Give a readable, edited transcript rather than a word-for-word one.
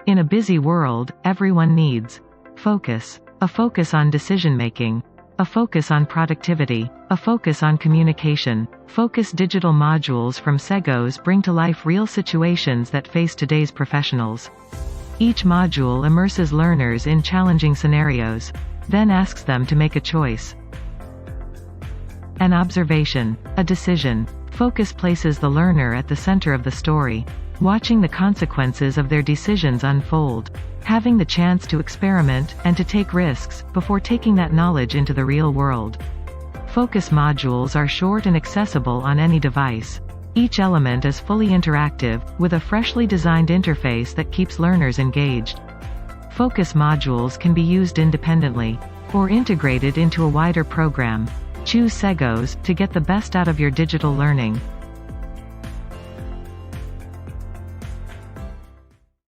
In a busy world, everyone needs focus. A focus on decision-making. A focus on productivity. A focus on communication. Focus digital modules from Cegoc bring to life real situations that face today's professionals. Each module immerses learners in challenging scenarios, then asks them to make a choice. An observation. A decision. Focus places the learner at the center of the story, watching the consequences of their decisions unfold, having the chance to experiment, and to take risks, before taking that knowledge into the real world. Focus modules are short and accessible on any device. Each element is fully interactive, with a freshly designed interface that keeps learners engaged. Focus modules can be used independently, or integrated into a wider program. Choose Cegoc to get the best out of your digital learning.